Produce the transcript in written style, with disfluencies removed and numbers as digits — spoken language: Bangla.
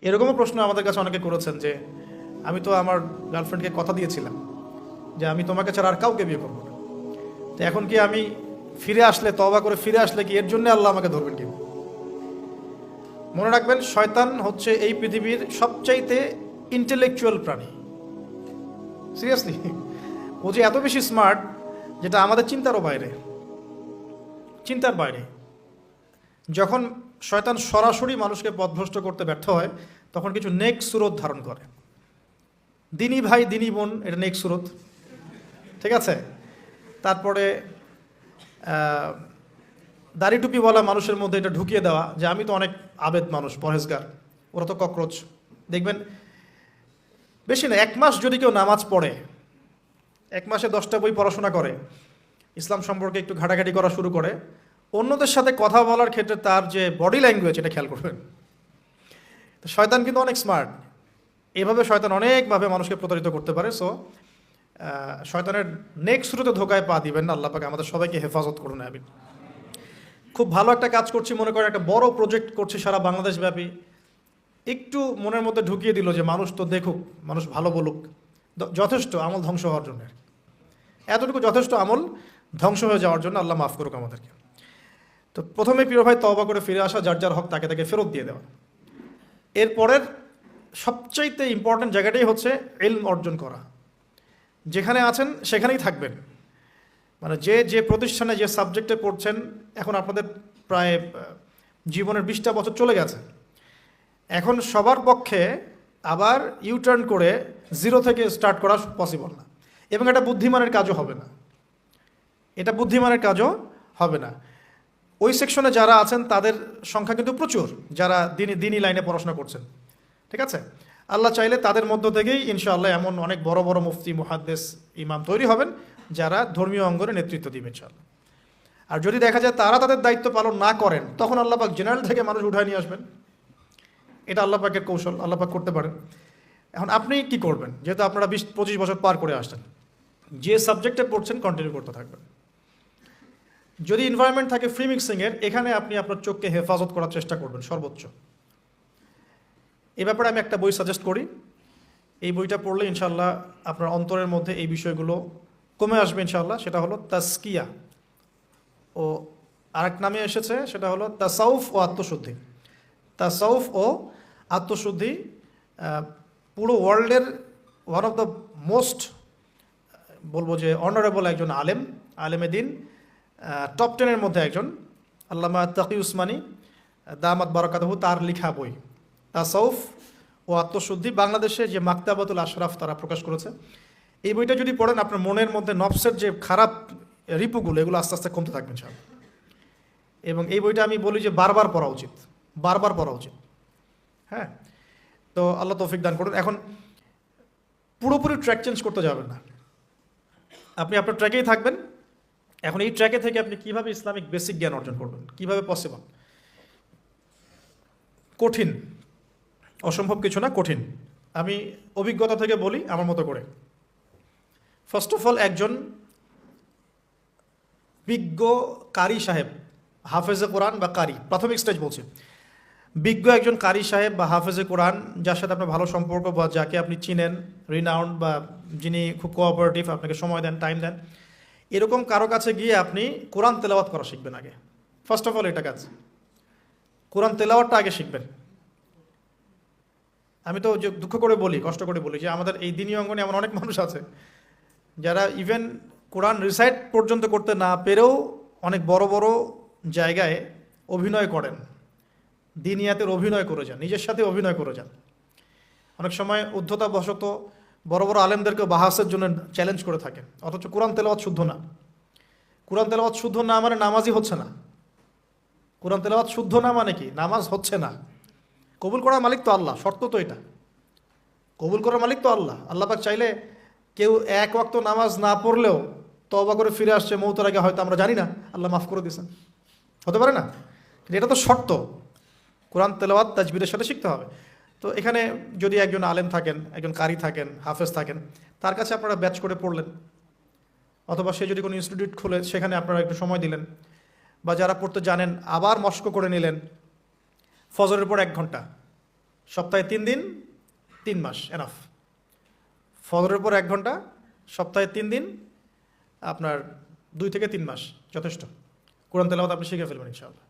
এরকমও প্রশ্ন আমাদের কাছে অনেকে করেছেন যে আমি তো আমার গার্লফ্রেন্ডকে কথা দিয়েছিলাম যে আমি তোমাকে ছাড়া আর কাউকে বিয়ে করবো না, তো এখন কি আমি ফিরে আসলে, তওবা করে ফিরে আসলে কি এর জন্য আল্লাহ আমাকে ধরবেন কি? মনে রাখবেন, শয়তান হচ্ছে এই পৃথিবীর সবচাইতে ইন্টেলেকচুয়াল প্রাণী। সিরিয়াসলি, ও যে এত বেশি স্মার্ট যেটা আমাদের চিন্তারও বাইরে, চিন্তার বাইরে। যখন শয়তান সরাসরি মানুষকে পথভ্রষ্ট করতে ব্যর্থ হয় তখন কিছু নেক সুরত ধারণ করে। দিনী ভাই দিনী বোন, এটা নেক সুরত, ঠিক আছে। তারপরে দাড়ি টুপিওয়ালা মানুষের মধ্যে এটা ঢুকিয়ে দেওয়া যে আমি তো অনেক আবেদ মানুষ, পরহেজগার, ওরা তো ককরোচ। দেখবেন বেশি না, 1 মাস যদি কেউ নামাজ পড়ে, 1 মাসে 10টা বই পড়াশোনা করে, ইসলাম সম্পর্কে একটু ঘাটাঘাটি করা শুরু করে, অন্যদের সাথে কথা বলার ক্ষেত্রে তার যে বডি ল্যাঙ্গুয়েজ, এটা খেয়াল করবেন। তো শয়তান কিন্তু অনেক স্মার্ট, এভাবে শয়তান অনেকভাবে মানুষকে প্রতারিত করতে পারে। সো শয়তানের নেক শুরুতে ধোকায় পা দিবেন না। আল্লাহ পাক আমাদের সবাইকে হেফাজত করুন, আমিন। খুব ভালো একটা কাজ করছি মনে করেন, একটা বড় প্রজেক্ট করছি সারা বাংলাদেশ ব্যাপী, একটু মনের মধ্যে ঢুকিয়ে দিল যে মানুষ তো দেখুক, মানুষ ভালো বলুক, যথেষ্ট আমল ধ্বংস হওয়ার জন্য। এতটুকু যথেষ্ট আমল ধ্বংস হয়ে যাওয়ার জন্য। আল্লাহ মাফ করুক আমাদেরকে। তো প্রথমে প্রিয় ভাই, তওবা করে ফিরে আসা, যার যার হক তাকে তাকে ফেরত দিয়ে দেওয়া। এরপরের সবচাইতে ইম্পর্ট্যান্ট জায়গাটাই হচ্ছে ইলম অর্জন করা। যেখানে আছেন সেখানেই থাকবেন, মানে যে যে প্রতিষ্ঠানে যে সাবজেক্টে পড়ছেন, এখন আপনাদের প্রায় জীবনের 20টা বছর চলে গেছে। এখন সবার পক্ষে আবার ইউটার্ন করে জিরো থেকে স্টার্ট করা পসিবল না, এবং এটা বুদ্ধিমানের কাজও হবে না, এটা বুদ্ধিমানের কাজও হবে না। ওই সেকশনে যারা আছেন তাদের সংখ্যা কিন্তু প্রচুর, যারা দিনই লাইনে পড়াশোনা করছেন, ঠিক আছে। আল্লাহ চাইলে তাদের মধ্য থেকেই ইনশাআল্লাহ এমন অনেক বড় বড় মুফতি, মুহাদ্দিস, ইমাম তৈরি হবেন যারা ধর্মীয় অঙ্গনে নেতৃত্ব দিবে ইনশাআল্লাহ। আর যদি দেখা যায় তারা তাদের দায়িত্ব পালন না করেন, তখন আল্লাহ পাক জেনারেল থেকে মানুষ উঠায় নিয়ে আসবেন। এটা আল্লাহ পাকের কৌশল, আল্লাহ পাক করতে পারেন। এখন আপনি কি করবেন? যেহেতু আপনারা 20-25 বছর পার করে আসছেন, যে সাবজেক্টে পড়ছেন কন্টিনিউ করতে থাকবেন। যদি এনভায়রনমেন্ট থাকে ফ্রি মিক্সিংয়ের, এখানে আপনি আপনার চোখকে হেফাজত করার চেষ্টা করবেন সর্বোচ্চ। এ ব্যাপারে আমি একটা বই সাজেস্ট করি, এই বইটা পড়লে ইনশাল্লাহ আপনার অন্তরের মধ্যে এই বিষয়গুলো কমে আসবে ইনশাল্লাহ। সেটা হলো তাসকিয়া, ও আরেক নামে এসেছে, সেটা হলো তাসাউফ ও আত্মশুদ্ধি। তাসাউফ ও আত্মশুদ্ধি পুরো ওয়ার্ল্ডের ওয়ান অফ দ্য মোস্ট, বলবো যে অনারেবল একজন আলেমে দিন, টপ 10-এর মধ্যে একজন, আল্লামা তাকি উসমানী দামাত বারাকাতুহু, তার লেখা বই তাসাউফ ও আত্মশুদ্ধি। বাংলাদেশে যে মাকতাবাতুল আশরাফ তারা প্রকাশ করেছে। এই বইটা যদি পড়েন, আপনার মনের মধ্যে নফসের যে খারাপ রিপুগুলো, এগুলো আস্তে আস্তে কমতে থাকবে ইনশাআল্লাহ। এবং এই বইটা আমি বলি যে বারবার পড়া উচিত, বারবার পড়া উচিত। হ্যাঁ, তো আল্লাহ তৌফিক দান করুন। এখন পুরোপুরি ট্র্যাক চেঞ্জ করতে যাবেন না, আপনি আপনার ট্র্যাকেই থাকবেন। এখন এই ট্র্যাকে থেকে আপনি কিভাবে ইসলামিক বেসিক জ্ঞান অর্জন করবেন, কিভাবে পসিবল? কঠিন, অসম্ভব কিছু না, কঠিন। আমি অভিজ্ঞতা থেকে বলি আমার মতো করে। ফার্স্ট অফ অল, একজন বিজ্ঞ কারি সাহেব, হাফেজে কোরআন বা কারি, প্রাথমিক স্টেজ বলছি, বিজ্ঞ একজন কারি সাহেব বা হাফেজে কোরআন, যার সাথে আপনার ভালো সম্পর্ক বা যাকে আপনি চিনেন, রিনাউন্ড, বা যিনি খুব কোঅপারেটিভ, আপনাকে সময় দেন, টাইম দেন, এরকম কারো কাছে গিয়ে আপনি কোরআন তেলাওয়াত করা শিখবেন আগে। ফার্স্ট অফ অল এটা কাজ, কোরআন তেলাওয়াতটা আগে শিখবেন। আমি তো দুঃখ করে বলি, কষ্ট করে বলি যে আমাদের এই দিনী অঙ্গনে এমন অনেক মানুষ আছে যারা ইভেন কোরআন রিসাইট পর্যন্ত করতে না পেরেও অনেক বড় বড় জায়গায় অভিনয় করেন, দিনিয়াতের অভিনয় করে যান, নিজের সাথে অভিনয় করে যান। অনেক সময় উদ্ধতাবশত বড় বড় আলেমদেরকে বাহাসের জন্য চ্যালেঞ্জ করে থাকেন, অথচ কোরআন তেলাওয়াত শুদ্ধ না। কোরআন তেলাওয়াত শুদ্ধ না মানে নামাজই হচ্ছে না। কোরআন তেলাওয়াত শুদ্ধ না মানে কি? নামাজ হচ্ছে না। কবুল করার মালিক তো আল্লাহ, শর্ত তো এটা, কবুল করার মালিক তো আল্লাহ। আল্লাহ পাক চাইলে কেউ 1 ওয়াক্ত নামাজ না পড়লেও তওবা করে ফিরে আসছে মৌতের আগে, হয়তো আমরা জানি না, আল্লাহ মাফ করে দিয়েছেন, হতে পারে না? কিন্তু এটা তো শর্ত, কোরআন তেলাওয়াত তাজবিদের সাথে শিখতে হবে। তো এখানে যদি একজন আলেম থাকেন, একজন কারি থাকেন, হাফেজ থাকেন, তার কাছে আপনারা ব্যাচ করে পড়লেন, অথবা সে যদি কোনো ইনস্টিটিউট খুলে সেখানে আপনারা একটু সময় দিলেন, বা যারা পড়তে জানেন আবার মস্ক করে নিলেন, ফজরের পর 1 ঘন্টা, সপ্তাহে 3 দিন 3 মাস এনাফ। ফজরের পর 1 ঘন্টা, সপ্তাহে 3 দিন, আপনার 2 থেকে 3 মাস যথেষ্ট। কোরআন তেলাওয়াত আপনি শিখে ফেলবেন ইনশাআল্লাহ।